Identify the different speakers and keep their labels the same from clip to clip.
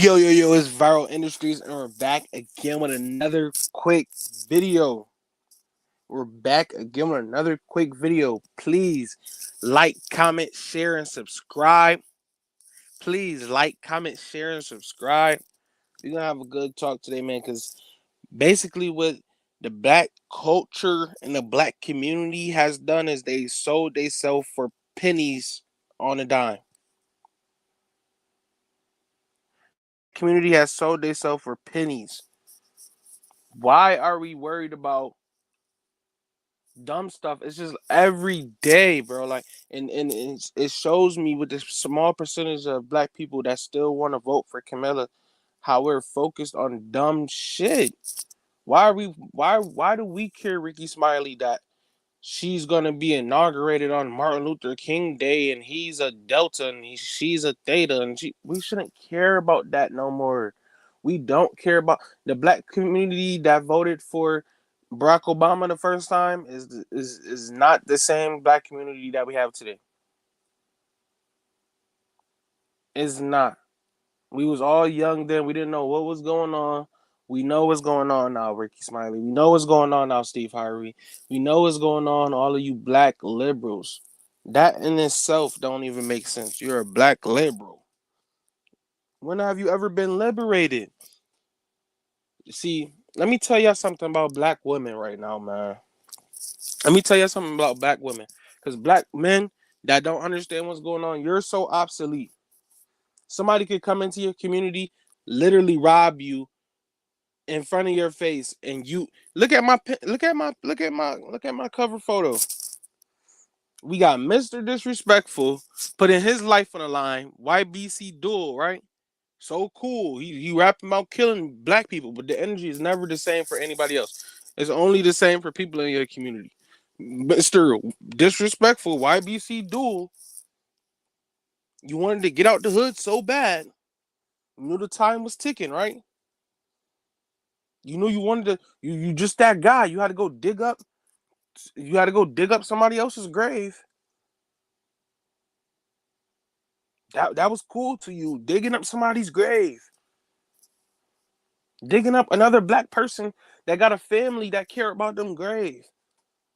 Speaker 1: Yo, it's Viral Industries, and we're back again with another quick video. Please like, comment, share, and subscribe. Please like, comment, share, and subscribe. We're gonna have a good talk today, man, because basically what the black culture and the black community has done is they sold themselves for pennies on a dime. Community has sold themselves for pennies. Why are we worried about dumb stuff? It's just every day, bro. Like, and it shows me with the small percentage of black people that still want to vote for Camilla, how we're focused on dumb shit. Why do we care, Ricky Smiley, that she's gonna be inaugurated on Martin Luther King Day and he's a Delta and she's a Theta, and we shouldn't care about that no more. We don't care about the black community that voted for Barack Obama the first time is not the same black community that we have today. It's not. We was all young then. We didn't know what was going on. We know what's going on now, Ricky Smiley. We know what's going on now, Steve Harvey. We know what's going on, all of you black liberals. That in itself don't even make sense. You're a black liberal. When have you ever been liberated? See, let me tell y'all something about black women right now, man. Let me tell you something about black women. Because black men that don't understand what's going on, you're so obsolete. Somebody could come into your community, literally rob you in front of your face, and you look at my cover photo. We got Mr. Disrespectful putting his life on the line. YBC Duel, right? So cool. He rapping about killing black people, but the energy is never the same for anybody else. It's only the same for people in your community. Mr. Disrespectful, YBC Duel. You wanted to get out the hood so bad. You knew the time was ticking, right? You knew you wanted to. You just that guy. You had to go dig up. You had to go dig up somebody else's grave. That was cool to you. Digging up somebody's grave. Digging up another black person that got a family that care about them grave.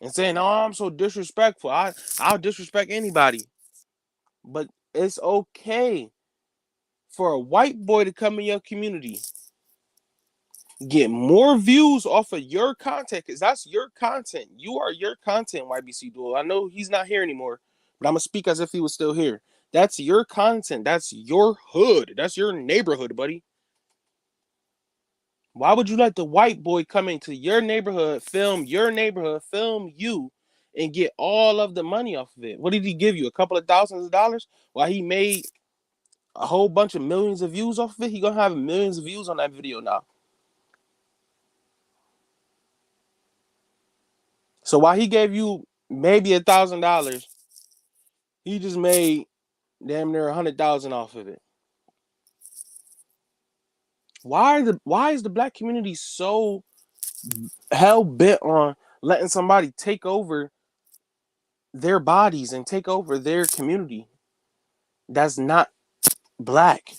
Speaker 1: And saying, "Oh, I'm so disrespectful. I'll disrespect anybody." But it's okay for a white boy to come in your community, get more views off of your content, because that's your content. You are your content, YBC Duel. I know he's not here anymore, but I'm going to speak as if he was still here. That's your content. That's your hood. That's your neighborhood, buddy. Why would you let the white boy come into your neighborhood, film you, and get all of the money off of it? What did he give you? A couple of thousands of dollars? While he made a whole bunch of millions of views off of it? He going to have millions of views on that video now. So while he gave you maybe $1,000, he just made damn near 100,000 off of it. Why is the black community so hell bent on letting somebody take over their bodies and take over their community that's not black?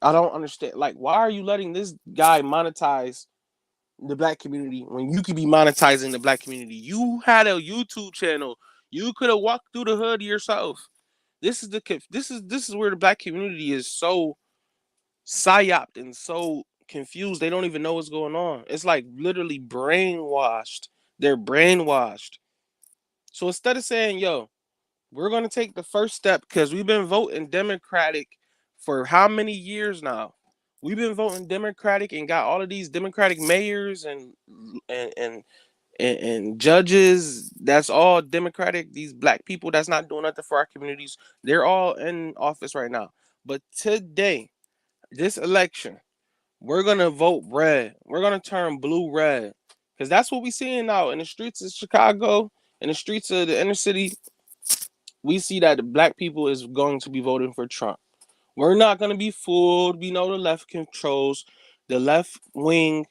Speaker 1: I don't understand. Like, why are you letting this guy monetize the black community when you could be monetizing the black community? You had a YouTube channel. You could have walked through the hood yourself. This is where the black community is so psyoped and so confused. They don't even know what's going on. It's like literally brainwashed. They're brainwashed. So instead of saying, "Yo, we're gonna take the first step," because we've been voting Democratic for how many years now? We've been voting Democratic and got all of these Democratic mayors and and and judges. That's all Democratic. These black people that's not doing nothing for our communities, they're all in office right now. But today, this election, we're gonna vote red. We're gonna turn blue red, because that's what we're seeing now in the streets of Chicago, in the streets of the inner city. We see that the black people is going to be voting for Trump. We're not gonna be fooled. We know the left controls the left wing.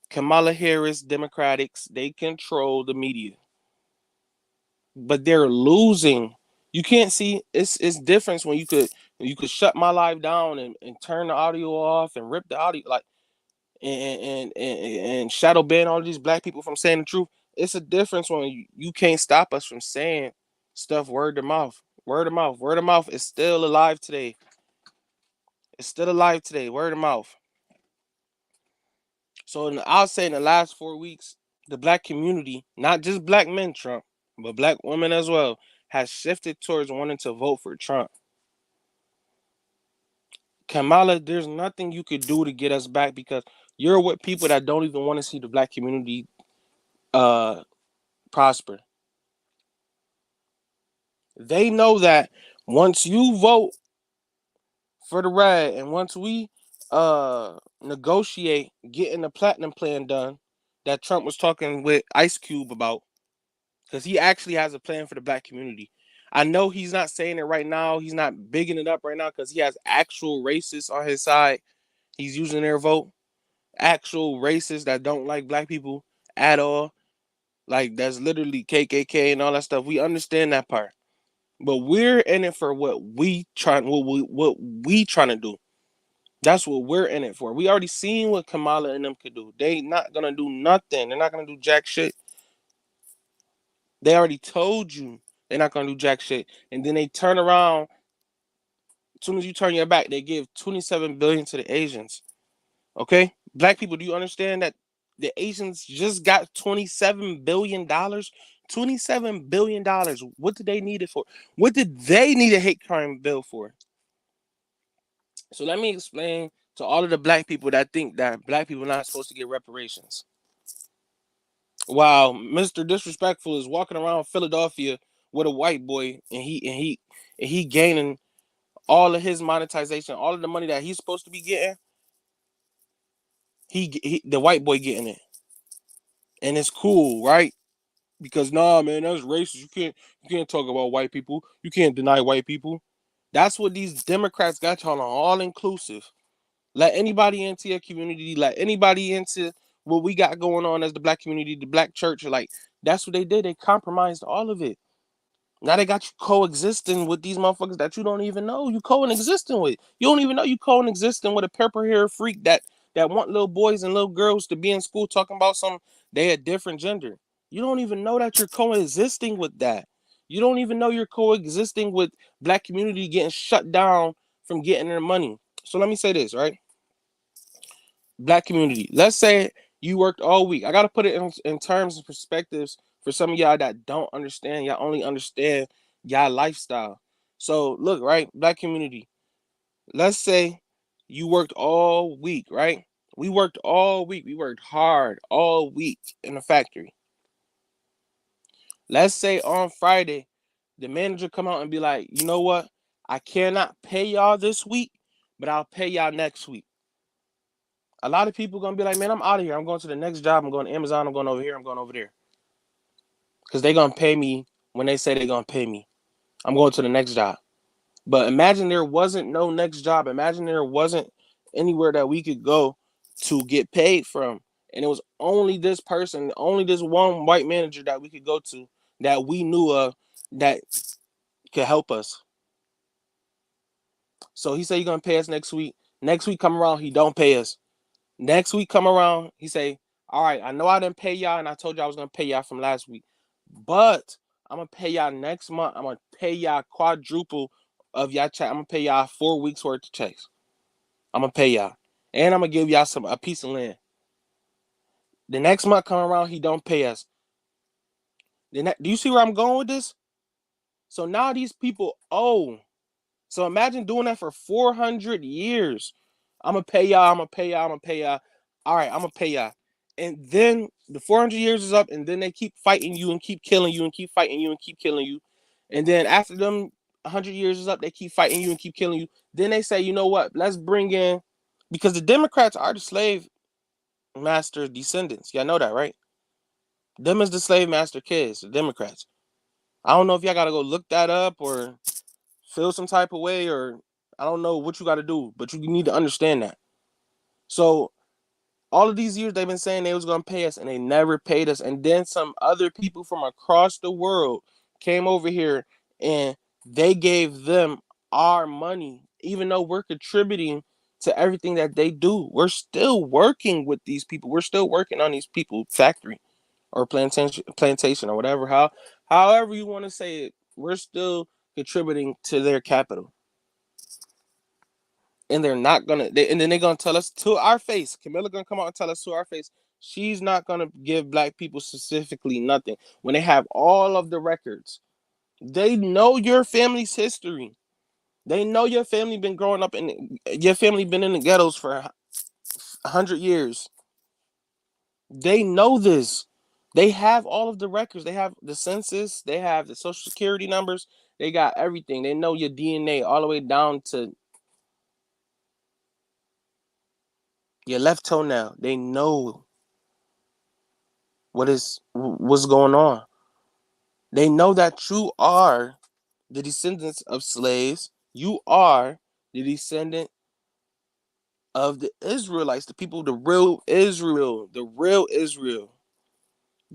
Speaker 1: Kamala Harris, Democrats, they control the media, but they're losing. You can't see it's different when you could You could shut my live down and turn the audio off and rip the audio, like, and shadow ban all these black people from saying the truth. It's a difference when you can't stop us from saying stuff word to mouth. Word of mouth. Word of mouth is still alive today. It's still alive today. Word of mouth. So I'll say in the last 4 weeks, the black community, not just black men, Trump, but black women as well, has shifted towards wanting to vote for Trump. Kamala, there's nothing you could do to get us back because you're with people that don't even want to see the black community prosper. They know that once you vote for the red and once we negotiate getting the platinum plan done that Trump was talking with Ice Cube about, because he actually has a plan for the black community. I know he's not saying it right now. He's not bigging it up right now because he has actual racists on his side. He's using their vote. Actual racists that don't like black people at all. Like, that's literally KKK and all that stuff. We understand that part. But we're in it for what we trying to do. That's what we're in it for. We already seen what Kamala and them could do. They not gonna do nothing. They're not gonna do jack shit. They already told you they're not gonna do jack shit. And then they turn around. As soon as you turn your back, they give 27 billion to the Asians. Okay? Black people, do you understand that the Asians just got $27 billion? $27 billion. What did they need it for? What did they need a hate crime bill for? So let me explain to all of the black people that think that black people are not supposed to get reparations. While Mr. Disrespectful is walking around Philadelphia with a white boy and he gaining all of his monetization, all of the money that he's supposed to be getting, the white boy getting it. And it's cool, right? Because nah, man, that's racist. You can't talk about white people. You can't deny white people. That's what these Democrats got y'all on, all inclusive. Let anybody into your community, let anybody into what we got going on as the black community, the black church. Like, that's what they did. They compromised all of it. Now they got you coexisting with these motherfuckers that you don't even know you coexisting with. You don't even know you coexisting with a purple hair freak that want little boys and little girls to be in school talking about some they a different gender. You don't even know that you're coexisting with that. You don't even know you're coexisting with black community getting shut down from getting their money. So let me say this, right? Black community. Let's say you worked all week. I got to put it in terms and perspectives for some of y'all that don't understand. Y'all only understand y'all lifestyle. So look, right? Black community. Let's say you worked all week, right? We worked all week. We worked hard all week in the factory. Let's say on Friday, the manager come out and be like, you know what? I cannot pay y'all this week, but I'll pay y'all next week. A lot of people gonna be like, man, I'm out of here. I'm going to the next job. I'm going to Amazon. I'm going over here. I'm going over there. Because they're gonna pay me when they say they're gonna pay me. I'm going to the next job. But imagine there wasn't no next job. Imagine there wasn't anywhere that we could go to get paid from. And it was only this person, only this one white manager that we could go to that we knew of that could help us. So he said he's gonna pay us next week. Next week come around, he don't pay us. Next week come around, he say, all right, I know I didn't pay y'all and I told you I was gonna pay y'all from last week, but I'm gonna pay y'all next month. I'm gonna pay y'all quadruple of y'all check. I'm gonna pay y'all 4 weeks worth of checks. I'm gonna pay y'all. And I'm gonna give y'all a piece of land. The next month come around, he don't pay us. Do you see where I'm going with this? So now these people owe. So imagine doing that for 400 years. I'm gonna pay y'all. I'm gonna pay y'all. I'm gonna pay y'all. All right, I'm gonna pay y'all. And then the 400 years is up, and then they keep fighting you and keep killing you and keep fighting you and keep killing you. And then after them 100 years is up, they keep fighting you and keep killing you. Then they say, you know what? Let's bring in, because the Democrats are the slave master descendants. Y'all know that, right? Them is the slave master kids, the Democrats. I don't know if y'all gotta go look that up or feel some type of way, or I don't know what you got to do, but you need to understand that. So all of these years they've been saying they was gonna pay us, and they never paid us. And then some other people from across the world came over here, and they gave them our money even though we're contributing to everything that they do. We're still working with these people. We're still working on these people factory or plantation or whatever. However you want to say it, we're still contributing to their capital. And they're not gonna and then they're gonna tell us to our face. Camilla gonna come out and tell us to our face she's not gonna give black people specifically nothing when they have all of the records. They know your family's history. They know your family been growing up in your family been in the ghettos for 100 years. They know this. They have all of the records. They have the census. They have the social security numbers. They got everything. They know your DNA all the way down to your left toenail. They know what's going on. They know that you are the descendants of slaves. You are the descendant of the Israelites, the people, the real Israel, the real Israel.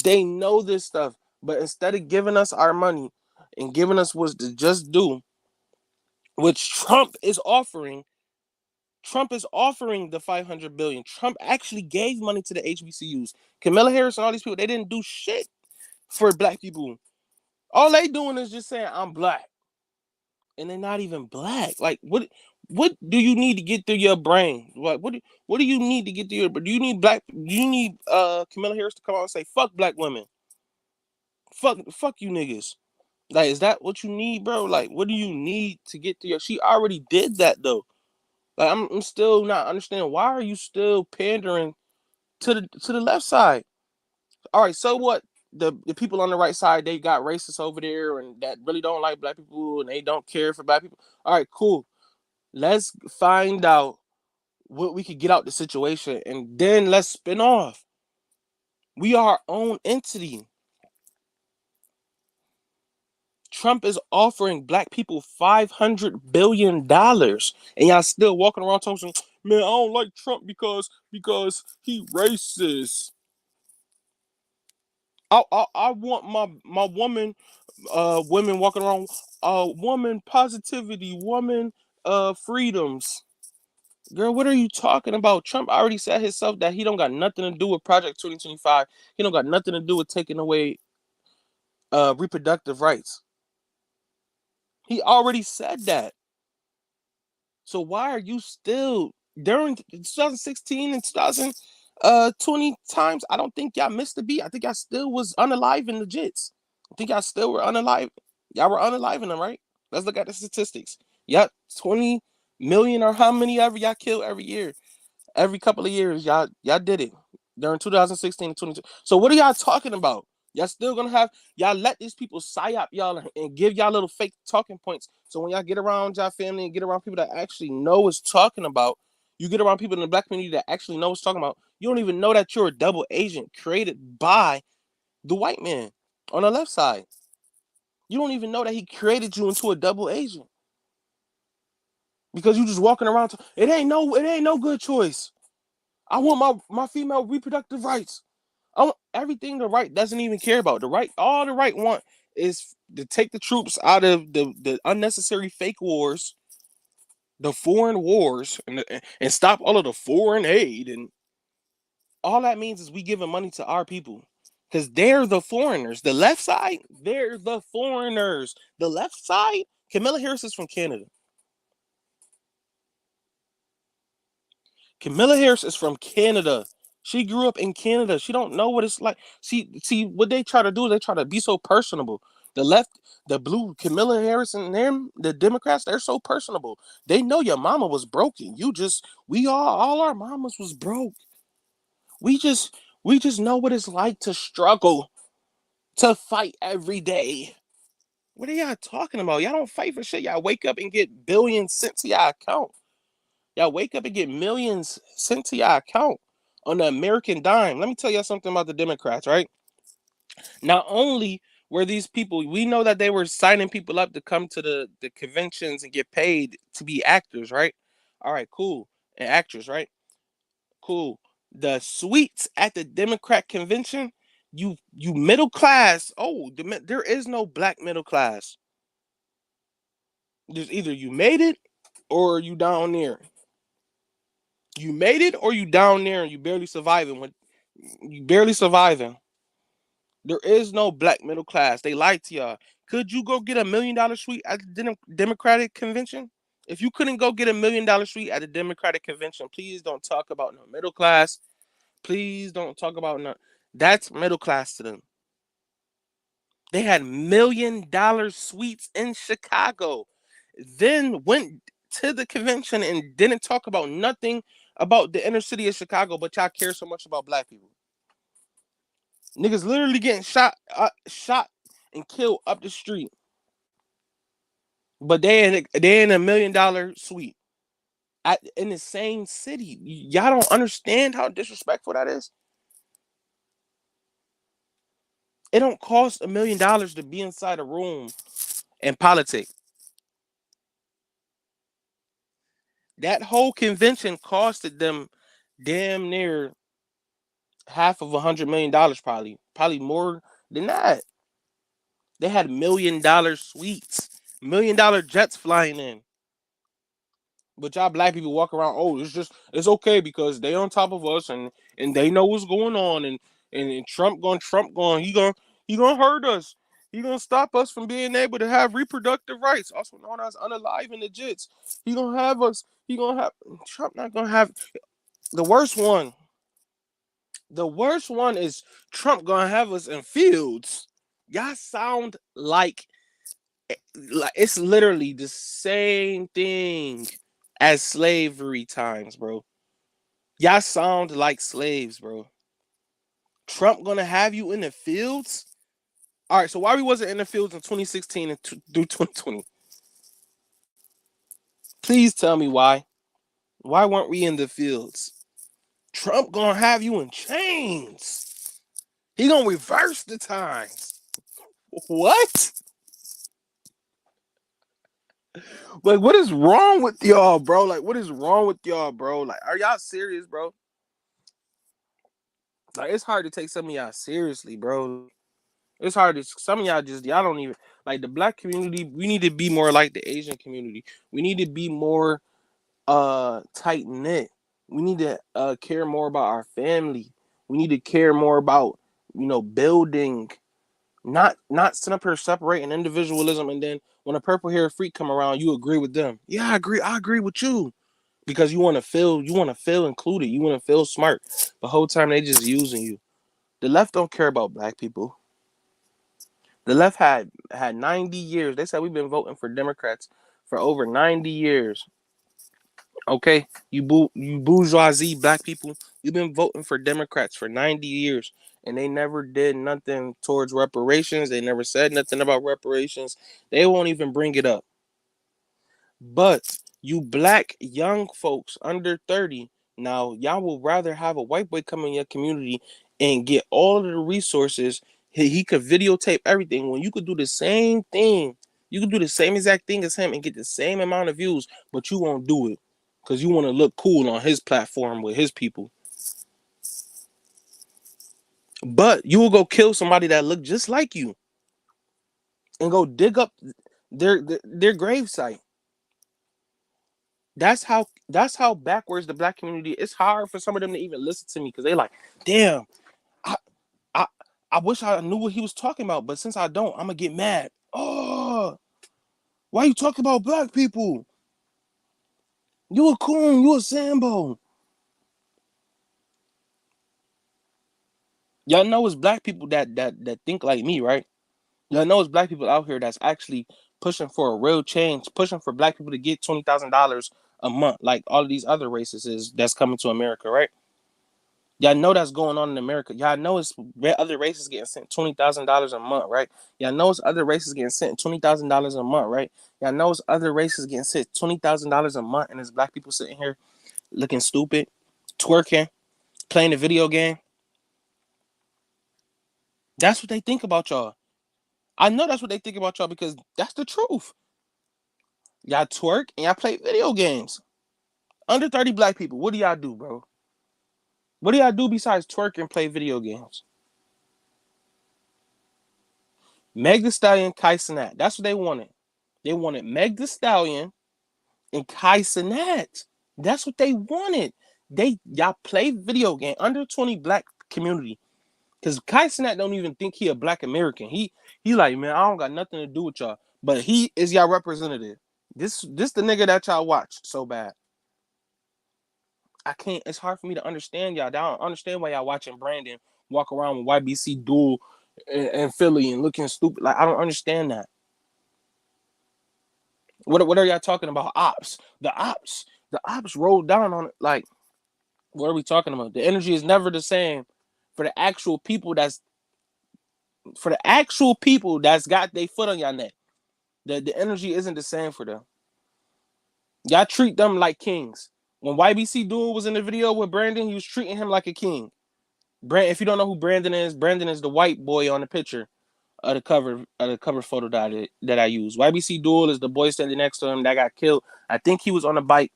Speaker 1: They know this stuff, but instead of giving us our money and giving us what's to just do, which Trump is offering the 500 billion. Trump actually gave money to the HBCUs. Kamala Harris and all these people, they didn't do shit for black people. All they doing is just saying I'm black, and they're not even black. Like what do you need to get through your brain? What do you need to get through your? Do you need black? Do you need Kamala Harris to come out and say fuck black women? Fuck you niggas. Like, is that what you need, bro? Like, what do you need to get to your? She already did that though. Like, I'm still not understanding why are you still pandering to the left side? All right, so what? The people on the right side, they got racists over there and that really don't like black people and they don't care for black people. All right, cool. Let's find out what we could get out the situation and then let's spin off. We are our own entity. Trump is offering black people $500 billion, and y'all still walking around talking, man, I don't like Trump because he racist. I want my woman, women walking around, woman positivity, woman freedoms. Girl, what are you talking about? Trump already said himself that he don't got nothing to do with Project 2025. He don't got nothing to do with taking away reproductive rights. He already said that. So why are you still during 2016 and 2020 times? I don't think y'all missed the beat. I think y'all still was unalive in the jits. I think y'all still were unalive. Y'all were unalive in them, right? Let's look at the statistics. Yep, 20 million or how many ever y'all kill every year. Every couple of years, y'all did it during 2016 and 22. So what are y'all talking about? Y'all still gonna have y'all let these people psyop y'all and give y'all little fake talking points. So when y'all get around y'all family and get around people that actually know what's talking about, you get around people in the black community that actually know what's talking about. You don't even know that you're a double agent created by the white man on the left side. You don't even know that he created you into a double agent because you just walking around. It ain't no good choice. I want my female reproductive rights. I want everything the right doesn't even care about. The right, all the right want is to take the troops out of the unnecessary fake wars, the foreign wars, and stop all of the foreign aid. And all that means is we giving money to our people. Because they're the foreigners. The left side, they're the foreigners. The left side, Camilla Harris is from Canada. Camilla Harris is from Canada. She grew up in Canada. She don't know what it's like. See what they try to do is they try to be so personable. The left, the blue, Camilla Harris and them, the Democrats, they're so personable. They know your mama was broken. All our mamas was broke. We just, we just know what it's like to struggle, to fight every day. What are y'all talking about? Y'all don't fight for shit. Y'all wake up and get billions sent to y'all account. Y'all wake up and get millions sent to your account on the American dime. Let me tell you something about the Democrats, right? Not only were these people, we know that they were signing people up to come to the conventions and get paid to be actors, right? All right, cool. And actors, right? Cool. The suites at the Democrat convention, you middle class. Oh, there is no black middle class. There's either you made it or you down there. You made it or you down there and you barely surviving. When you barely surviving. There is no black middle class. They lied to y'all. Could you go get $1 million suite at the Democratic convention? If you couldn't go get $1 million suite at the Democratic convention, please don't talk about no middle class. Please don't talk about no. That's middle class to them. They had $1 million suites in Chicago, then went to the convention and didn't talk about nothing about the inner city of Chicago, but y'all care so much about black people. Niggas literally getting shot and killed up the street, but they in $1 million suite in the same city. Y'all don't understand how disrespectful that is. It don't cost $1 million to be inside a room and politic. That whole convention costed them damn near half of $100 million, probably more than that. They had $1 million suites, $1 million jets flying in. But y'all black people walk around, oh, it's okay because they on top of us and they know what's going on and Trump going, he gonna hurt us. He gonna stop us from being able to have reproductive rights, also known as unalive in the jits. He gonna have us. He gonna have Trump not gonna have the worst one. The worst one is Trump gonna have us in fields. Y'all sound like it's literally the same thing as slavery times, bro. Y'all sound like slaves, bro. Trump gonna have you in the fields? All right, so why we wasn't in the fields in 2016 and through 2020? Please tell me why. Why weren't we in the fields? Trump gonna have you in chains. He gonna reverse the times. What? Like, what is wrong with y'all, bro? Like, what is wrong with y'all, bro? Like, are y'all serious, bro? Like, it's hard to take some of y'all seriously, bro. It's hard to some of y'all don't even like the black community. We need to be more like the Asian community. We need to be more tight knit. We need to care more about our family. We need to care more about building, not sitting up here separating individualism and then when a purple haired freak come around, you agree with them. Yeah, I agree with you. Because you want to feel included. You want to feel smart. The whole time they just using you. The left don't care about black people. The left had 90 years. They said we've been voting for Democrats for over 90 years. Okay, you bourgeoisie black people, you've been voting for Democrats for 90 years, and they never did nothing towards reparations. They never said nothing about reparations. They won't even bring it up. But you black young folks under 30, now y'all will rather have a white boy come in your community and get all of the resources. He could videotape everything when you could do the same thing. You could do the same exact thing as him and get the same amount of views, but you won't do it because you want to look cool on his platform with his people. But you will go kill somebody that look just like you and go dig up their grave site. That's how backwards the black community. It's hard for some of them to even listen to me because they like, damn, I, I I wish I knew what he was talking about, but since I don't, I'm gonna get mad. Oh, why you talking about black people? You a coon, you a Sambo. Y'all know it's black people that think like me, right? Y'all know it's black people out here that's actually pushing for a real change, pushing for black people to get $20,000 a month, like all of these other races is that's coming to America, right? Y'all know that's going on in America. Y'all know it's other races getting sent $20,000 a month, right? Y'all know it's other races getting sent $20,000 a month, right? Y'all know it's other races getting sent $20,000 a month, and there's black people sitting here looking stupid, twerking, playing a video game. That's what they think about y'all. I know that's what they think about y'all because that's the truth. Y'all twerk and y'all play video games. Under 30 black people, what do y'all do, bro? What do y'all do besides twerk and play video games? Meg Thee Stallion, Kai Cenat. That's what they wanted. They wanted Meg Thee Stallion and Kai Cenat. That's what they wanted. Y'all play video game under 20 black community. Cause Kai Cenat don't even think he a black American. He like, man, I don't got nothing to do with y'all. But he is y'all representative. This the nigga that y'all watch so bad. I can't. It's hard for me to understand y'all. I don't understand why y'all watching Brandon walk around with YBC Duel and Philly and looking stupid. Like I don't understand that. What are y'all talking about? Ops. The ops rolled down on it. Like, what are we talking about? The energy is never the same for the actual people that's got their foot on y'all neck. The energy isn't the same for them. Y'all treat them like kings. When YBC Duel was in the video with Brandon, he was treating him like a king. If you don't know who Brandon is the white boy on the picture of the cover photo that I use. YBC Duel is the boy standing next to him that got killed. I think he was on a bike.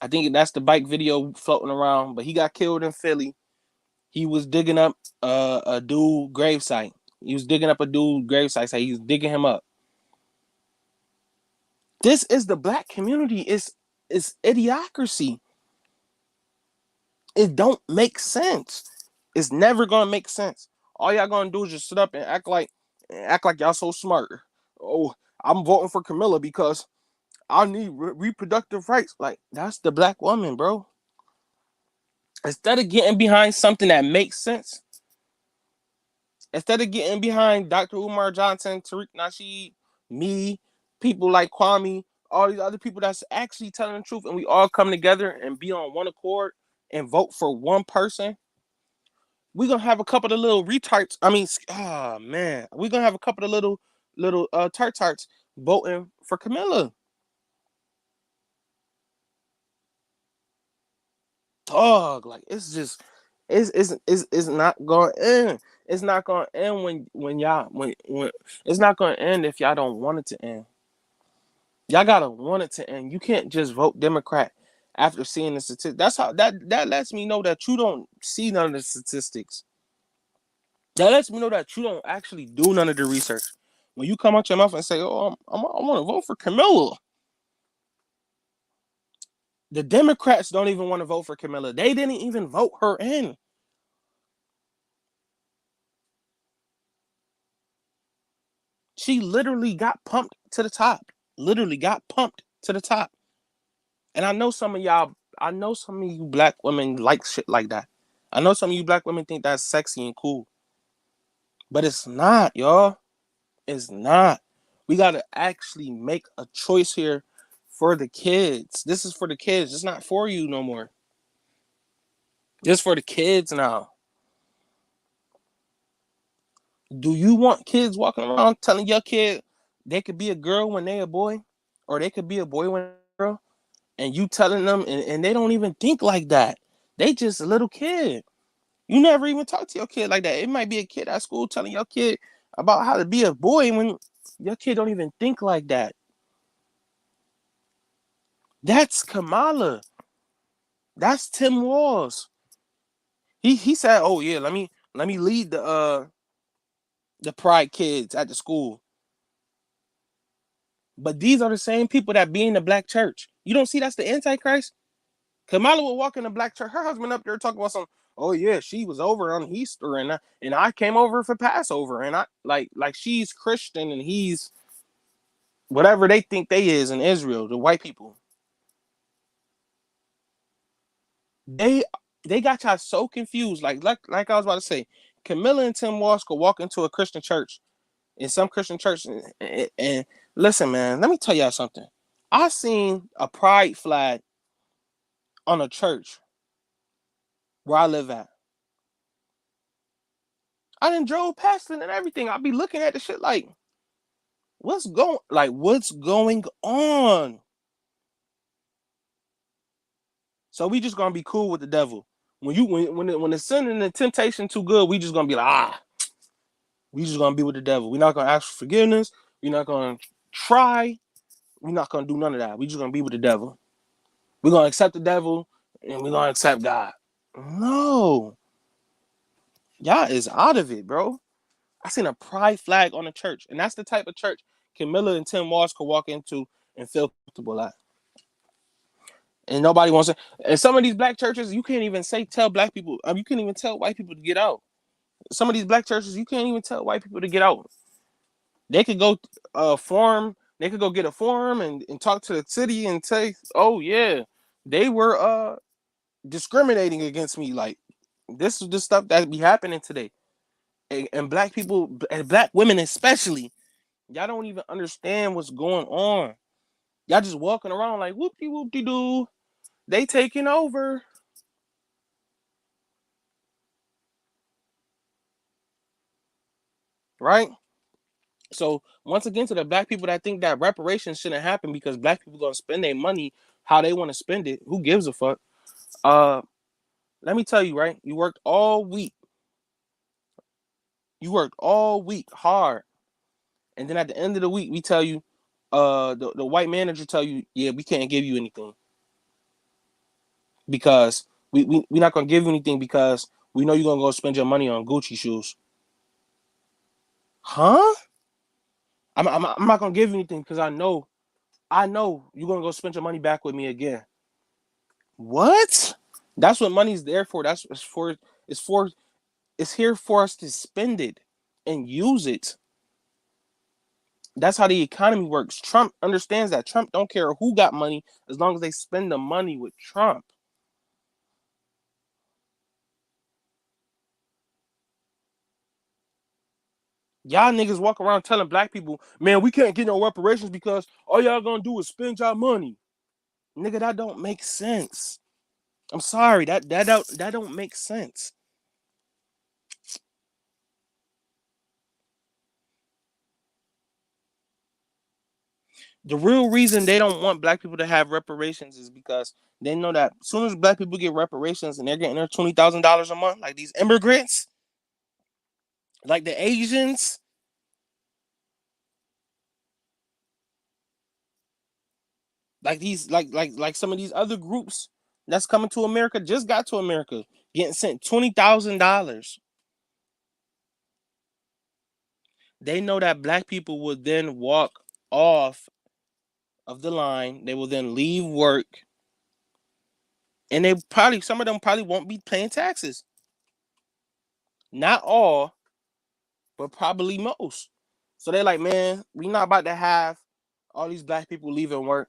Speaker 1: I think that's the bike video floating around, but he got killed in Philly. He was digging up a dude gravesite. He was digging up a dude gravesite. So he was digging him up. This is the black community. It's idiocracy. It don't make sense. It's never gonna make sense. All y'all gonna do is just sit up and act like y'all so smart. Oh, I'm voting for Camilla because I need reproductive rights. Like that's the black woman, bro. Instead of getting behind something that makes sense, instead of getting behind Dr. Umar Johnson, Tariq Nasheed, me, people like Kwame, all these other people that's actually telling the truth, and we all come together and be on one accord and vote for one person, we're gonna have a couple of little retards. I mean, oh man, we're gonna have a couple of little tarts voting for Camilla. Dog, like it's just it's not going in. It's not going to end when it's not going to end if y'all don't want it to end. Y'all gotta want it to end. You can't just vote Democrat after seeing the statistics. That's how that lets me know that you don't see none of the statistics. That lets me know that you don't actually do none of the research. When you come out your mouth and say, "Oh, I want to vote for Camilla," the Democrats don't even want to vote for Camilla. They didn't even vote her in. She literally got pumped to the top. Literally got pumped to the top. And I know some of you black women like shit like that. I know some of you black women think that's sexy and cool. But it's not, y'all. It's not. We gotta actually make a choice here for the kids. This is for the kids. It's not for you no more. It's for the kids now. Do you want kids walking around telling your kid they could be a girl when they a boy? Or they could be a boy when they're a girl? And you telling them, and they don't even think like that. They just a little kid. You never even talk to your kid like that. It might be a kid at school telling your kid about how to be a boy when your kid don't even think like that. That's Kamala. That's Tim Walz. He said, "Oh yeah, let me lead the Pride kids at the school." But these are the same people that be in the black church. You don't see that's the Antichrist? Kamala will walk in the black church. Her husband up there talking about some. Oh yeah, she was over on Easter and I came over for Passover and I like she's Christian and he's whatever they think they is in Israel, the white people. They they got y'all so confused. Like I was about to say, Camilla and Tim Walsh could walk into a Christian church in some Christian church and listen, man, let me tell y'all something. I seen a pride flag on a church where I live at. I done drove past it and everything. I'll be looking at the shit like, what's going on? So we just gonna be cool with the devil. When the sin and the temptation too good, we just gonna be like, we just gonna be with the devil. We're not gonna ask for forgiveness. We're not gonna try. We're not gonna do none of that. We just gonna be with the devil. We're gonna accept the devil and we're gonna accept God. No. Y'all is out of it, bro. I seen a pride flag on a church, and that's the type of church Camilla and Tim Walsh could walk into and feel comfortable at. And nobody wants to. And some of these black churches, you can't even tell black people. You can't even tell white people to get out. Some of these black churches, you can't even tell white people to get out. They could go form. They could go get a form and talk to the city and say, "Oh yeah, they were discriminating against me. Like this is the stuff that be happening today." And black people and black women especially, y'all don't even understand what's going on. Y'all just walking around like whoopty whoopty doo. They taking over, right? So once again, to the black people that think that reparations shouldn't happen because black people gonna spend their money how they want to spend it, who gives a fuck? Uh, Let me tell you, right? You worked all week. You worked all week hard, and then at the end of the week, we tell you, the white manager tell you, yeah, we can't give you anything because we not gonna give you anything because we know you're gonna go spend your money on Gucci shoes. Huh? I'm not gonna give you anything because I know you're gonna go spend your money back with me again. What? That's what money's there for. It's for it's here for us to spend it and use it. That's how the economy works. Trump understands that. Trump don't care who got money as long as they spend the money with Trump. Y'all niggas walk around telling black people, man, we can't get no reparations because all y'all gonna do is spend y'all money. Nigga, that don't make sense. I'm sorry, that don't make sense. The real reason they don't want black people to have reparations is because they know that as soon as black people get reparations and they're getting their $20,000 a month, like these immigrants, like the Asians, like these, like some of these other groups that's coming to America, just got to America, getting sent $20,000. They know that black people will then walk off of the line. They will then leave work, and some of them probably won't be paying taxes. Not all, but probably most. So they're like, man, we not about to have all these black people leaving work.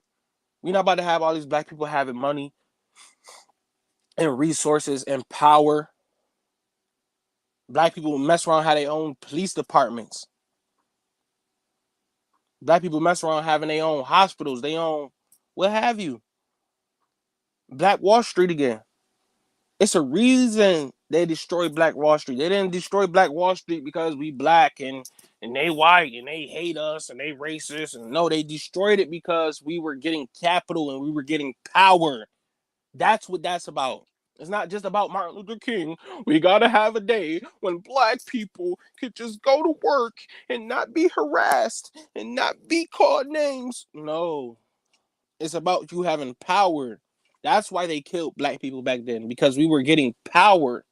Speaker 1: We not about to have all these black people having money and resources and power. Black people mess around have their own police departments. Black people mess around having their own hospitals, their own what have you. Black Wall Street again. It's a reason they destroyed Black Wall Street. They didn't destroy Black Wall Street because we black and they white and they hate us and they racist. And no, they destroyed it because we were getting capital and we were getting power. That's what that's about. It's not just about Martin Luther King. We gotta have a day when black people could just go to work and not be harassed and not be called names. No, it's about you having power. That's why they killed black people back then because we were getting power.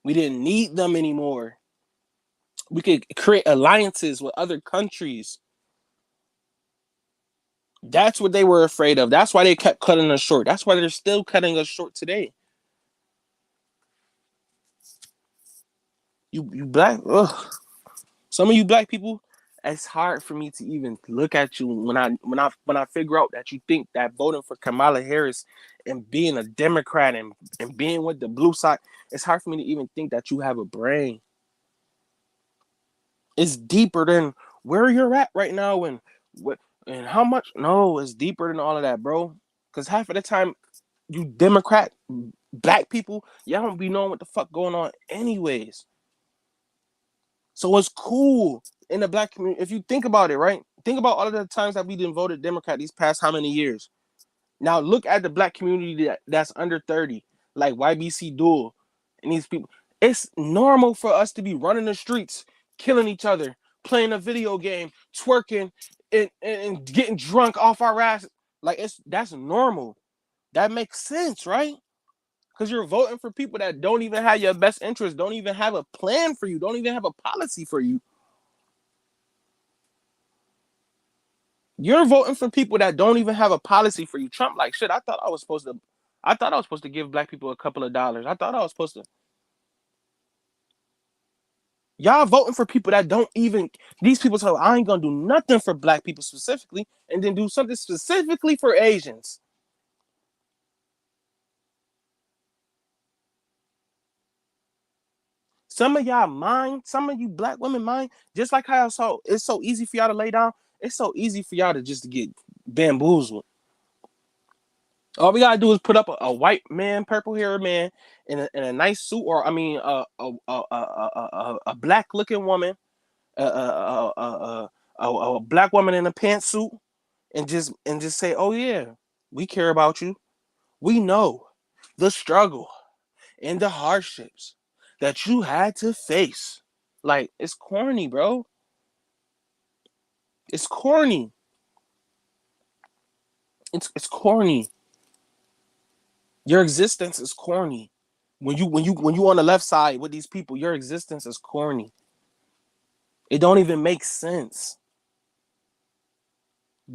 Speaker 1: We didn't need them anymore. We could create alliances with other countries. That's what they were afraid of. That's why they kept cutting us short. That's why they're still cutting us short today. You black, ugh. Some of you black people, it's hard for me to even look at you when I figure out that you think that voting for Kamala Harris and being a Democrat and being with the blue side, it's hard for me to even think that you have a brain. It's deeper than where you're at right now and what and how much. No, it's deeper than all of that, bro. Because half of the time, you Democrat black people, y'all don't be knowing what the fuck going on, anyways. So it's cool in the black community. If you think about it, right? Think about all of the times that we didn't voted Democrat these past how many years. Now look at the black community that's under 30, like YBC Duel and these people. It's normal for us to be running the streets, killing each other, playing a video game, twerking, and getting drunk off our ass. Like that's normal. That makes sense, right? Because you're voting for people that don't even have your best interest, don't even have a plan for you, don't even have a policy for you. You're voting for people that don't even have a policy for you. Trump, like shit. I thought I was supposed to give black people a couple of dollars. I thought I was supposed to. Y'all voting for people that don't even. These people say, I ain't gonna do nothing for black people specifically, and then do something specifically for Asians. Some of y'all mind, some of you black women mind, just like how it's so easy for y'all to lay down. It's so easy for y'all to just get bamboozled. All we gotta do is put up a white man, purple haired man, in a nice suit, or I mean, a black looking woman, a black woman in a pantsuit, and just say, "Oh yeah, we care about you. We know the struggle and the hardships that you had to face." Like it's corny, bro. It's corny. It's corny. Your existence is corny. When you on the left side with these people, your existence is corny. It don't even make sense.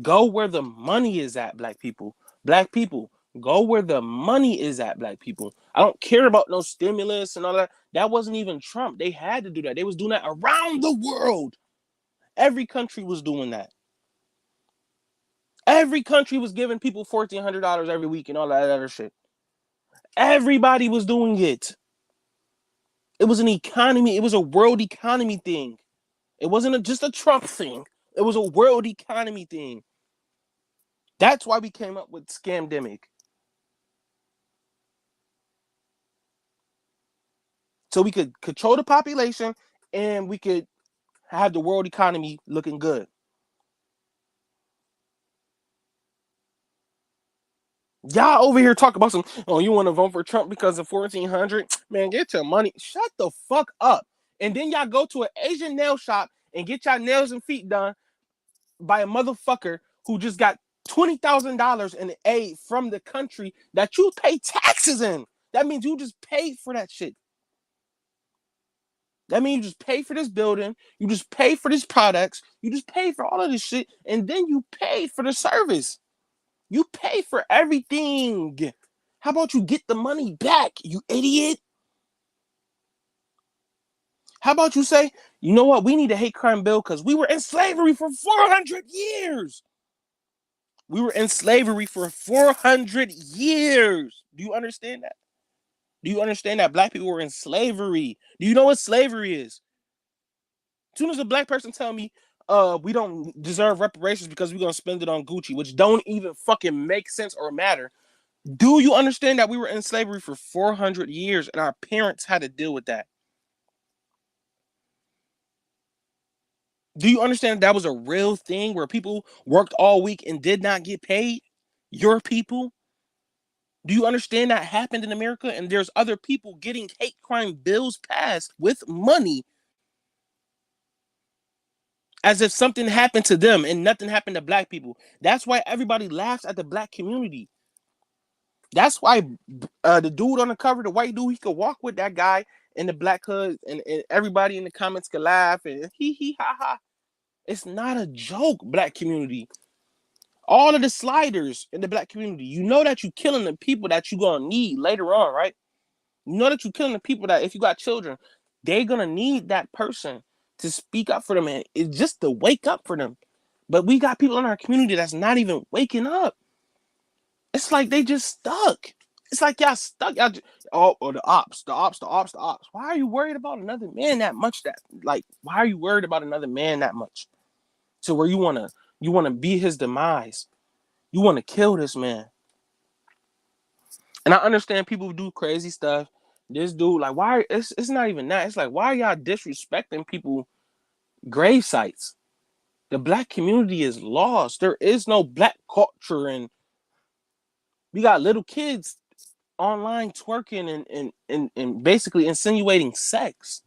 Speaker 1: Go where the money is at, black people. Black people, go where the money is at, black people. I don't care about no stimulus and all that. That wasn't even Trump. They had to do that. They was doing that around the world. Every country was doing that. Every country was giving people $1,400 every week and all that other shit. Everybody was doing it. It was an economy. It was a world economy thing. It wasn't just a Trump thing. It was a world economy thing. That's why we came up with Scamdemic. So we could control the population and we could have the world economy looking good. Y'all over here talk about some, oh, you want to vote for Trump because of 1400? Man, get your money. Shut the fuck up. And then y'all go to an Asian nail shop and get y'all nails and feet done by a motherfucker who just got $20,000 in aid from the country that you pay taxes in. That means you just paid for that shit. That means you just pay for this building, you just pay for these products, you just pay for all of this shit, and then you pay for the service. You pay for everything. How about you get the money back, you idiot? How about you say, you know what? We need a hate crime bill because we were in slavery for 400 years. We were in slavery for 400 years. Do you understand that? Do you understand that black people were in slavery? Do you know what slavery is? As soon as a black person tell me, we don't deserve reparations because we're gonna spend it on Gucci, which don't even fucking make sense or matter. Do you understand that we were in slavery for 400 years and our parents had to deal with that? Do you understand that was a real thing where people worked all week and did not get paid? Your people? Do you understand that happened in America and there's other people getting hate crime bills passed with money as if something happened to them and nothing happened to black people? That's why everybody laughs at the black community. That's why the dude on the cover, the white dude, he could walk with that guy in the black hood, and everybody in the comments could laugh and he ha ha. It's not a joke, black community. All of the sliders in the black community, you know that you're killing the people that you're gonna need later on, right? You know that you're killing the people that if you got children, they're gonna need that person to speak up for them, and it's just to wake up for them. But we got people in our community that's not even waking up. It's like they just stuck. It's like y'all stuck. Y'all just, oh, or the ops, the ops, the ops, the ops. Why are you worried about another man that much? That like, why are you worried about another man that much? To where you wanna be his demise. You wanna kill this man. And I understand people who do crazy stuff. This dude, like, why? It's not even that. It's like, why are y'all disrespecting people grave sites? The black community is lost. There is no black culture, and we got little kids online twerking and basically insinuating sex.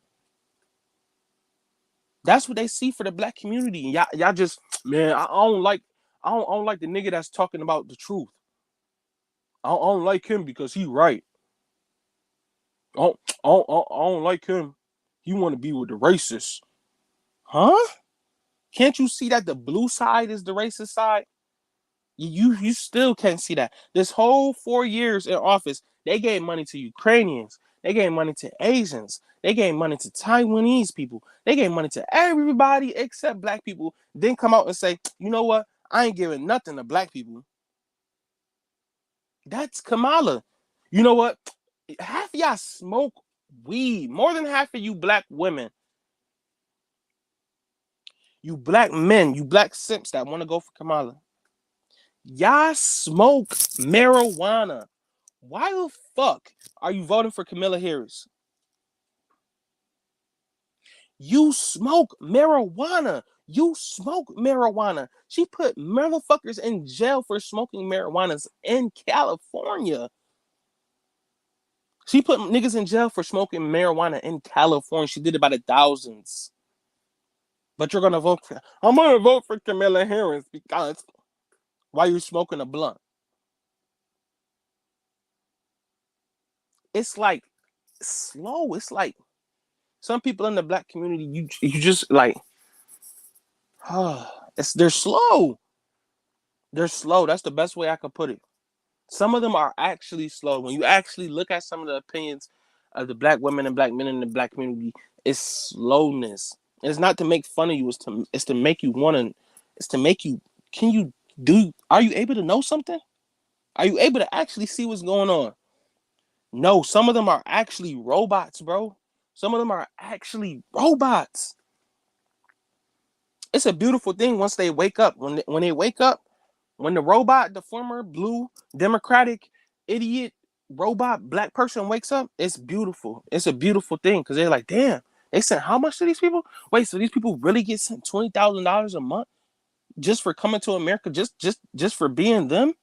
Speaker 1: That's what they see for the black community. And y'all just, man, I don't like the nigga that's talking about the truth. I don't like him because he right. I don't like him. He want to be with the racists. Huh? Can't you see that the blue side is the racist side? You still can't see that. This whole 4 years in office, they gave money to Ukrainians, they gave money to Asians, they gave money to Taiwanese people, they gave money to everybody except black people. Then come out and say, you know what? I ain't giving nothing to black people. That's Kamala. You know what? Half of y'all smoke weed. More than half of you black women, you black men, you black simps that want to go for Kamala. Y'all smoke marijuana. Why the fuck are you voting for Kamala Harris? You smoke marijuana. You smoke marijuana. She put motherfuckers in jail for smoking marijuanas in California. She put niggas in jail for smoking marijuana in California. She did it by the thousands. But you're gonna vote for. I'm gonna vote for Kamala Harris because why you smoking a blunt? It's like slow. It's like some people in the black community. You just like, they're slow. They're slow. That's the best way I could put it. Some of them are actually slow. When you actually look at some of the opinions of the black women and black men in the black community, it's slowness. It's not to make fun of you. It's to make you want to. It's to make you. Can you do? Are you able to know something? Are you able to actually see what's going on? No, some of them are actually robots, bro. Some of them are actually robots. It's a beautiful thing once they wake up. When they wake up, when the robot, the former blue Democratic idiot robot black person wakes up, it's beautiful. It's a beautiful thing because they're like, damn, they sent how much to these people? Wait, so these people really get sent $20,000 a month just for coming to America, just for being them?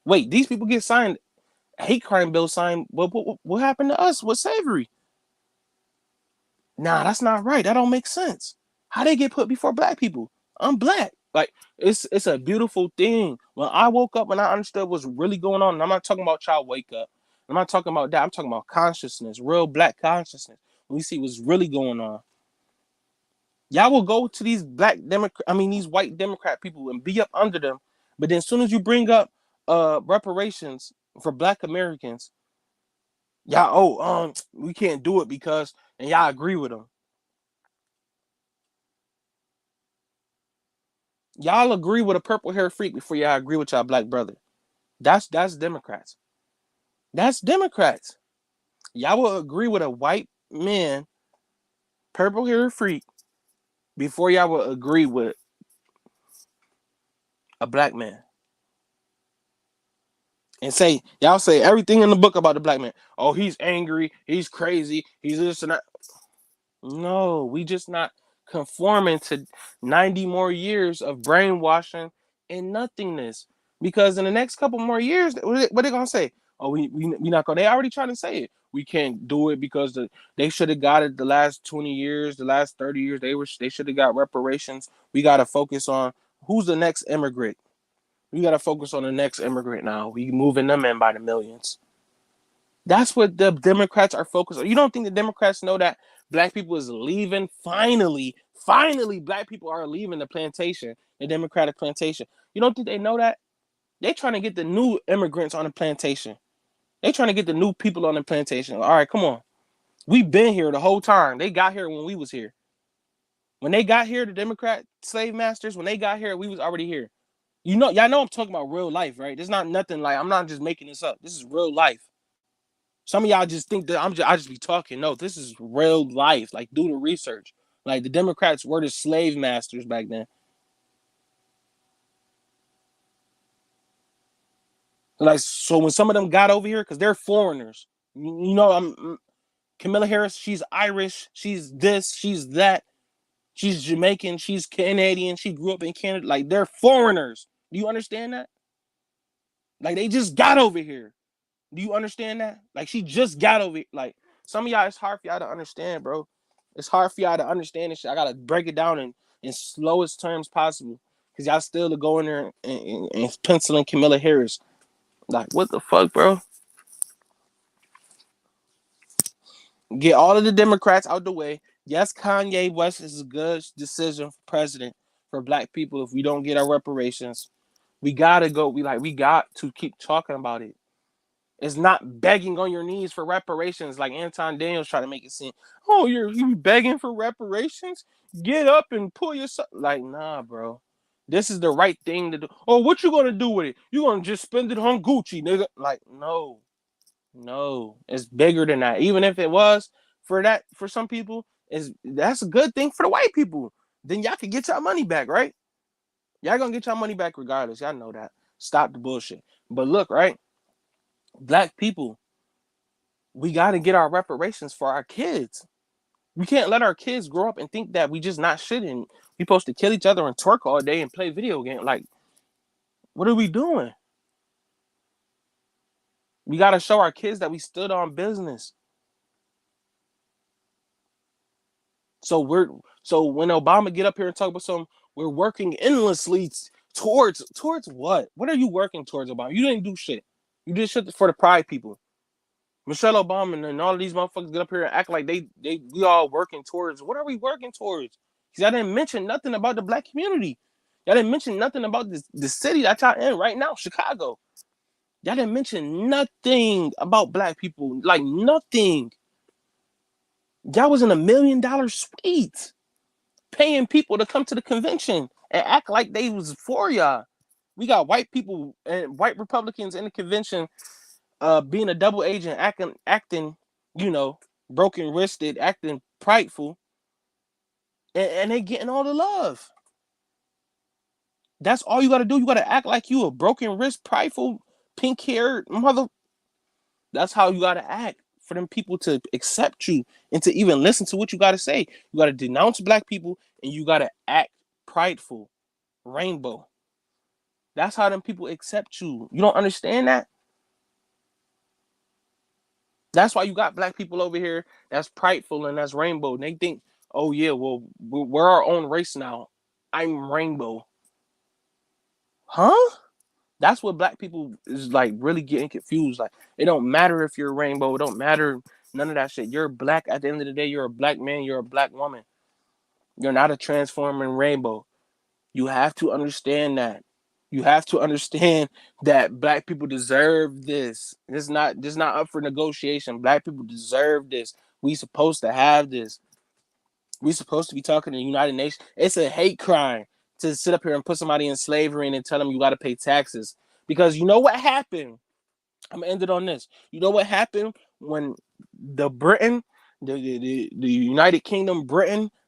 Speaker 1: Wait, these people get signed hate crime bill signed. What happened to us with slavery? Nah, that's not right. That don't make sense. How they get put before black people? I'm black. Like it's a beautiful thing. When I woke up and I understood what's really going on, and I'm not talking about child wake up. I'm not talking about that. I'm talking about consciousness, real black consciousness. When we see what's really going on. Y'all will go to these these white Democrat people and be up under them. But then as soon as you bring up reparations for black Americans, y'all, we can't do it because, and y'all agree with them. Y'all agree with a purple hair freak before y'all agree with y'all black brother. That's Democrats. That's Democrats. Y'all will agree with a white man, purple hair freak, before y'all will agree with a black man. And say y'all say everything in the book about the black man. Oh, he's angry, he's crazy, he's this and that. No, we just not conforming to 90 more years of brainwashing and nothingness. Because in the next couple more years, what they gonna say? Oh, we not gonna. They already trying to say it. We can't do it because they should have got it the last 20 years, the last 30 years. They should have got reparations. We got to focus on who's the next immigrant. We got to focus on the next immigrant now. We moving them in by the millions. That's what the Democrats are focused on. You don't think the Democrats know that black people is leaving? Finally, black people are leaving the plantation, the Democratic plantation. You don't think they know that? They trying to get the new immigrants on the plantation. They trying to get the new people on the plantation. All right, come on. We've been here the whole time. They got here when we was here. When they got here, the Democrat slave masters, when they got here, we was already here. Y'all know I'm talking about real life, right? There's not nothing like I'm not just making this up. This is real life. Some of y'all just think that I just be talking. No, this is real life. Like, do the research. Like, the Democrats were the slave masters back then. Like, so when some of them got over here, because they're foreigners, I'm Kamala Harris. She's Irish. She's this. She's that. She's Jamaican. She's Canadian. She grew up in Canada. Like, they're foreigners. Do you understand that? Like, they just got over here. Do you understand that? Like, she just got over here. Like, some of y'all, it's hard for y'all to understand, bro. It's hard for y'all to understand this shit. I gotta break it down in slowest terms possible. Cause y'all still to go in there and penciling Kamala Harris. Like, what the fuck, bro? Get all of the Democrats out the way. Yes, Kanye West is a good decision for president. for black people if we don't get our reparations. We gotta go. We got to keep talking about it. It's not begging on your knees for reparations like Anton Daniels trying to make it seem. Oh, you begging for reparations? Get up and pull yourself. Like, nah, bro. This is the right thing to do. Oh, what you gonna do with it? You gonna just spend it on Gucci, nigga? Like, no, no. It's bigger than that. Even if it was for some people, that's a good thing for the white people. Then y'all can get y'all money back, right? Y'all gonna get y'all money back regardless. Y'all know that. Stop the bullshit. But look, right? Black people, we got to get our reparations for our kids. We can't let our kids grow up and think that we just not shit and we supposed to kill each other and twerk all day and play video games. Like, what are we doing? We got to show our kids that we stood on business. So when Obama get up here and talk about we're working endlessly towards what? What are you working towards, Obama? You didn't do shit. You did shit for the pride people. Michelle Obama and all of these motherfuckers get up here and act like we all working towards. What are we working towards? Because I didn't mention nothing about the black community. Y'all didn't mention nothing about the city that y'all in right now, Chicago. Y'all didn't mention nothing about black people. Like nothing. Y'all was in $1 million suite paying people to come to the convention and act like they was for y'all. We got white people and white Republicans in the convention being a double agent, acting, broken wristed, acting prideful, and they getting all the love. That's all you gotta do. You gotta act like you a broken wrist, prideful, pink haired mother. That's how you gotta act for them people to accept you and to even listen to what you gotta say. You gotta denounce black people and you gotta act prideful, rainbow. That's how them people accept you. You don't understand that? That's why you got black people over here that's prideful and that's rainbow. And they think, oh yeah, well, we're our own race now. I'm rainbow. Huh? That's what black people is like really getting confused. Like, it don't matter if you're a rainbow, it don't matter none of that shit. You're black at the end of the day, you're a black man, you're a black woman. You're not a transforming rainbow. You have to understand that. You have to understand that black people deserve this. It's not up for negotiation. Black people deserve this. We supposed to have this. We supposed to be talking to the United Nations. It's a hate crime to sit up here and put somebody in slavery and then tell them you got to pay taxes. Because you know what happened? I'm gonna end it on this. You know what happened when the Britain, the United Kingdom,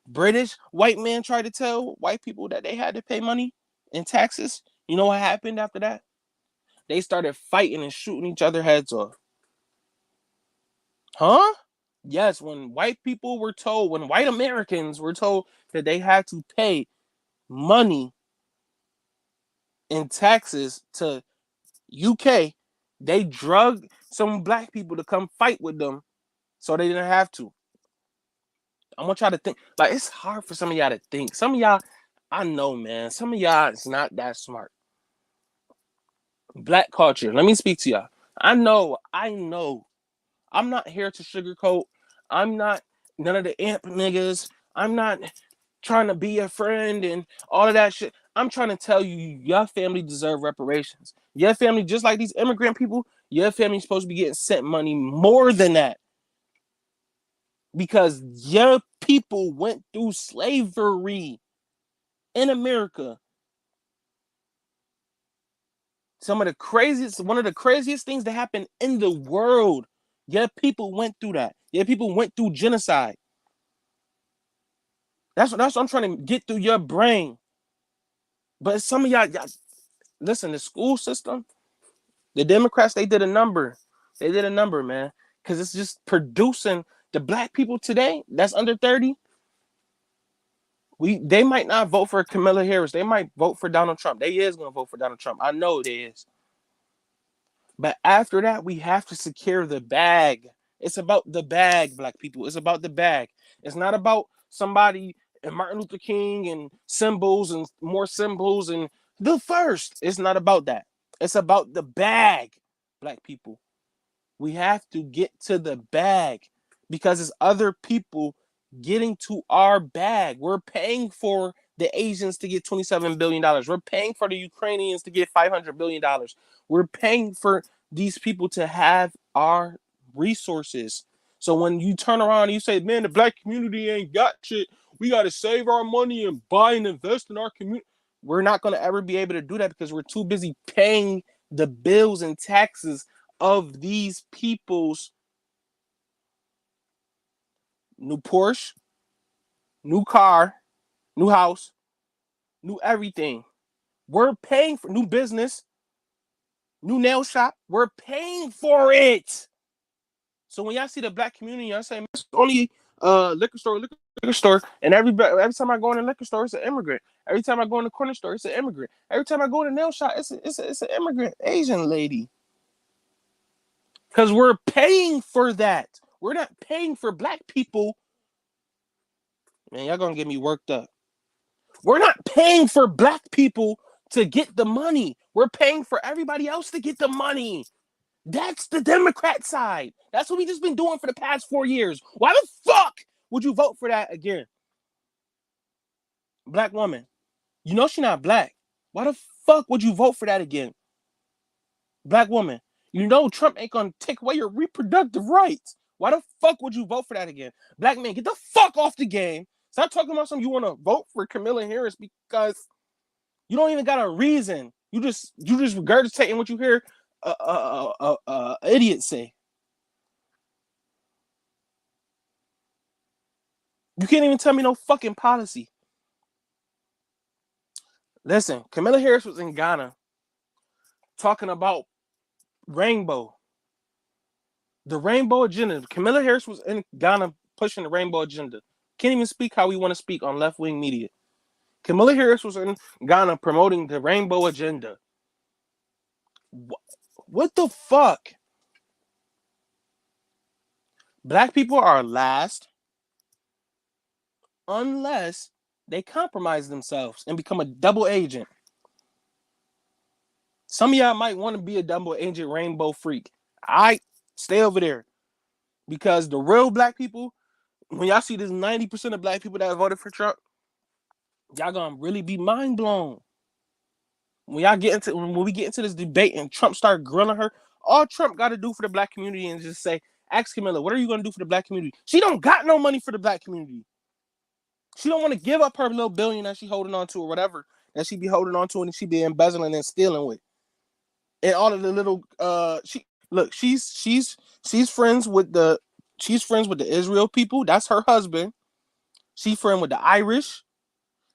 Speaker 1: British white man tried to tell white people that they had to pay money in taxes? You know what happened after that? They started fighting and shooting each other heads off. Huh? Yes, when white Americans were told that they had to pay money in taxes to UK, they drug some black people to come fight with them so they didn't have to. I want y'all to think. Like, it's hard for some of y'all to think. Some of y'all, I know, man. Some of y'all is not that smart. Black culture. Let me speak to y'all. I know. I'm not here to sugarcoat. I'm not none of the amp niggas. I'm not trying to be a friend and all of that shit. I'm trying to tell you, your family deserve reparations. Your family, just like these immigrant people, your family's supposed to be getting sent money more than that. Because your people went through slavery in America. One of the craziest things that happened in the world. Your people went through that. Your people went through genocide. That's what I'm trying to get through your brain. But some of y'all listen, the school system, the Democrats, they did a number. They did a number, man. Because it's just producing the black people today that's under 30. They might not vote for Kamala Harris. They might vote for Donald Trump. They is gonna vote for Donald Trump. I know they is. But after that, we have to secure the bag. It's about the bag, black people. It's about the bag. It's not about somebody and Martin Luther King and symbols and more symbols and the first. It's not about that. It's about the bag, black people. We have to get to the bag because it's other people getting to our bag. We're paying for the Asians to get $27 billion. We're paying for the Ukrainians to get $500 billion. We're paying for these people to have our resources. So when you turn around and you say, man, the black community ain't got shit, we got to save our money and buy and invest in our community. We're not going to ever be able to do that because we're too busy paying the bills and taxes of these people's new Porsche, new car, new house, new everything. We're paying for new business, new nail shop. We're paying for it. So when y'all see the black community, y'all say, it's only liquor store, and every time I go in a liquor store, it's an immigrant. Every time I go in the corner store, it's an immigrant. Every time I go in a nail shop, it's an immigrant Asian lady. Because we're paying for that. We're not paying for black people. Man, y'all gonna get me worked up. We're not paying for black people to get the money. We're paying for everybody else to get the money. That's the Democrat side. That's what we just been doing for the past 4 years. Why the fuck would you vote for that again? Black woman. You know she's not black. Why the fuck would you vote for that again? Black woman. You know Trump ain't gonna take away your reproductive rights. Why the fuck would you vote for that again? Black man, get the fuck off the game. Stop talking about something you want to vote for Kamala Harris because you don't even got a reason. You just regurgitating what you hear idiots say. You can't even tell me no fucking policy. Listen, Kamala Harris was in Ghana talking about rainbow. The rainbow agenda. Kamala Harris was in Ghana pushing the rainbow agenda. Can't even speak how we want to speak on left-wing media. Kamala Harris was in Ghana promoting the rainbow agenda. What the fuck? Black people are last unless they compromise themselves and become a double agent. Some of y'all might want to be a double agent rainbow freak. I stay over there because the real black people, when y'all see this 90% of black people that voted for Trump, y'all gonna really be mind blown. When we get into this debate and Trump start grilling her, all Trump got to do for the black community and just say, ask Camilla, what are you gonna do for the black community? She don't got no money for the black community. She don't want to give up her little billion that she holding on to or whatever that she be holding on to and she be embezzling and stealing with. And all of the little she's friends with the Israel people. That's her husband. She's friend with the Irish.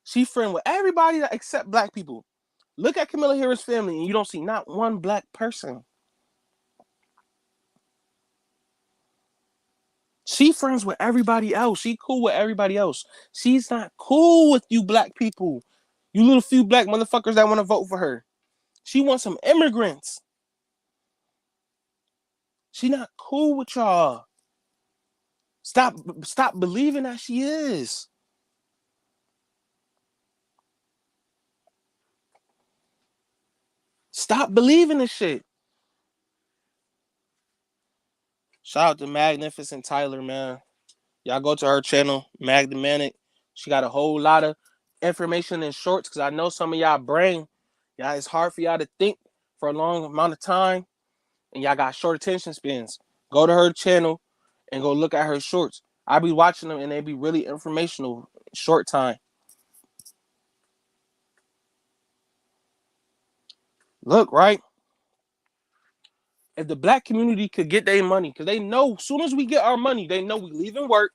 Speaker 1: She's friend with everybody that except black people. Look at Kamala Harris' family and you don't see not one black person. She friends with everybody else. She cool with everybody else. She's not cool with you black people. You little few black motherfuckers that want to vote for her. She wants some immigrants. She not cool with y'all. Stop believing that she is. Stop believing this shit. Shout out to Magnificent Tyler, man. Y'all go to her channel, Mag the Manic. She got a whole lot of information in shorts because I know some of y'all brain, it's hard for y'all to think for a long amount of time and y'all got short attention spans. Go to her channel and go look at her shorts. I be watching them and they be really informational in short time. Look, right? If the black community could get their money, because they know as soon as we get our money, they know we leaving work,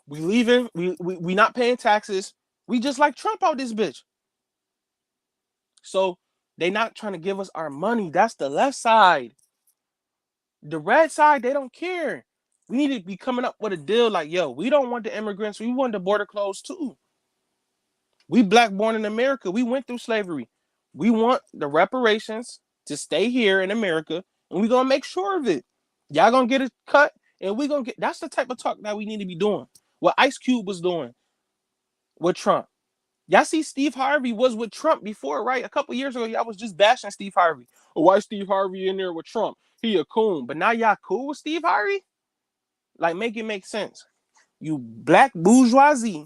Speaker 1: we leaving, we not paying taxes. We just like Trump out this bitch. So they not trying to give us our money. That's the left side. The red side, they don't care. We need to be coming up with a deal like, yo, we don't want the immigrants. We want the border closed too. We black born in America. We went through slavery. We want the reparations to stay here in America, and we're gonna make sure of it. Y'all gonna get a cut, and we gonna get. That's the type of talk that we need to be doing. What Ice Cube was doing with Trump. Y'all see Steve Harvey was with Trump before, right? A couple years ago, y'all was just bashing Steve Harvey. Oh, why Steve Harvey in there with Trump? He a coon. But now y'all cool with Steve Harvey? Like, make it make sense. You black bourgeoisie.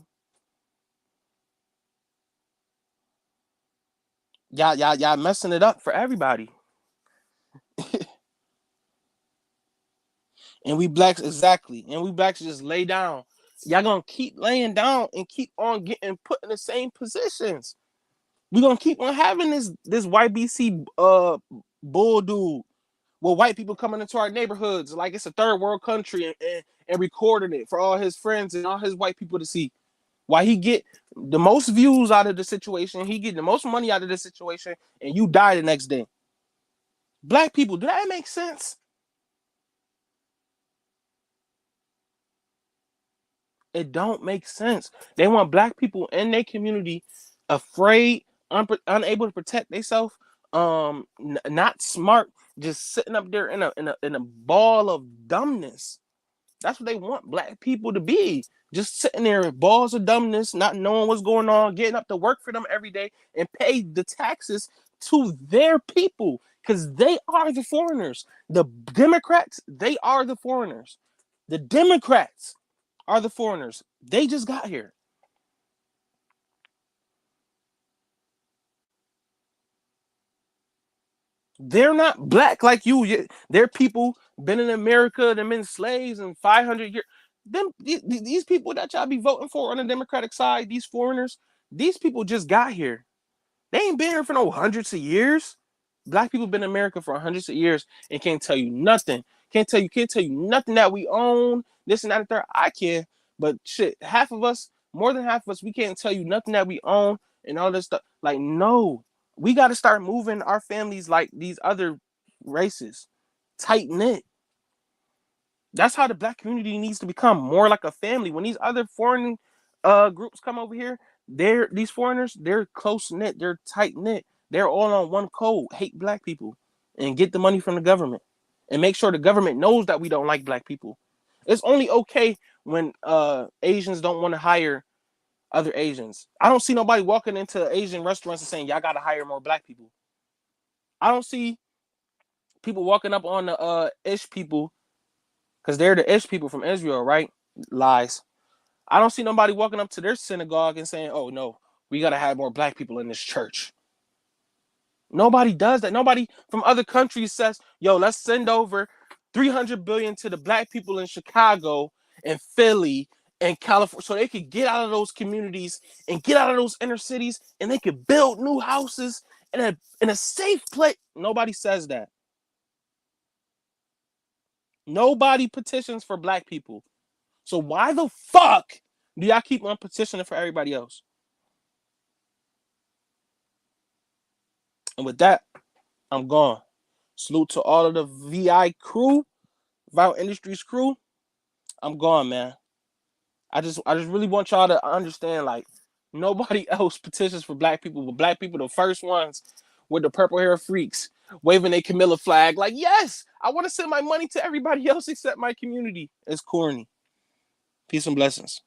Speaker 1: Y'all messing it up for everybody. And we blacks, exactly. And we blacks just lay down. Y'all gonna keep laying down and keep on getting put in the same positions. We're gonna keep on having this YBC bull dude with white people coming into our neighborhoods like it's a third world country and recording it for all his friends and all his white people to see. Why he get the most views out of the situation, he get the most money out of the situation, and you die the next day. Black people, do that make sense? It don't make sense. They want black people in their community afraid, unable to protect themselves, not smart, just sitting up there in a ball of dumbness. That's what they want black people to be. Just sitting there with balls of dumbness, not knowing what's going on, getting up to work for them every day and pay the taxes to their people because they are the foreigners. The Democrats, they are the foreigners. The Democrats are the foreigners. They just got here. They're not black like you. They're people been in America, them been slaves and 500 years. These people that y'all be voting for on the Democratic side, these foreigners, these people just got here. They ain't been here for no hundreds of years. Black people been in America for hundreds of years and can't tell you nothing. Can't tell you nothing that we own, this and that and third. I can, but shit, half of us, more than half of us, we can't tell you nothing that we own and all this stuff. Like, no, we got to start moving our families like these other races, tight knit. That's how the black community needs to become more like a family. When these other foreign groups come over here, these foreigners, they're close knit, they're tight knit, they're all on one code, hate black people, and get the money from the government, and make sure the government knows that we don't like black people. It's only okay when Asians don't want to hire other Asians. I don't see nobody walking into Asian restaurants and saying y'all got to hire more black people. I don't see people walking up on the Ish people because they're the Ish people from Israel, right? Lies. I don't see nobody walking up to their synagogue and saying, "Oh no, we gotta have more black people in this church." Nobody does that. Nobody from other countries says, "Yo, let's send over 300 billion to the black people in Chicago and Philly and California so they could get out of those communities and get out of those inner cities and they could build new houses in a safe place." Nobody says that. Nobody petitions for black people. So why the fuck do y'all keep on petitioning for everybody else? And with that, I'm gone. Salute to all of the VI crew, Vital Industries crew. I'm gone, man. I just really want y'all to understand, like, nobody else petitions for black people, but black people the first ones with the purple hair freaks waving a Camilla flag. Like, yes, I want to send my money to everybody else except my community. It's corny. Peace and blessings.